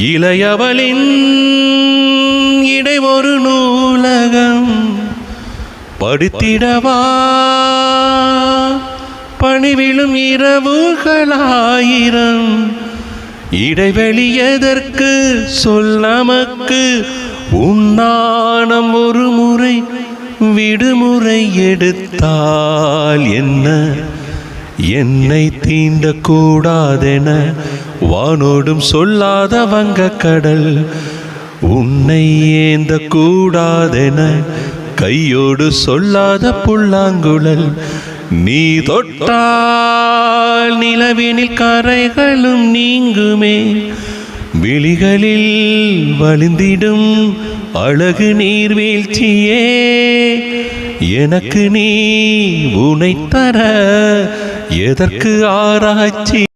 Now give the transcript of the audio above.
இளையவளின் இடை ஒரு நூலகம் படித்திடவா பணிவிழும் இரவுகளாயிரம் இடைவெளி எதற்கு சொல்லமக்கு உன்னானம் ஒரு முறை விடுமுறை எடுத்தால் என்ன என்னை தீண்டக்கூடாதென வானோடும் சொல்லாத வங்கக்கடல் உன்னை ஏந்த கூடாதென கையோடு சொல்லாத புல்லாங்குழல் நீ தொட்டால் நிலவினில் கரைகளும் நீங்குமே விழிகளில் வழிந்திடும் அழகு நீர்வீழ்ச்சியே எனக்கு நீ உனை தர எதற்கு ஆராய்ச்சி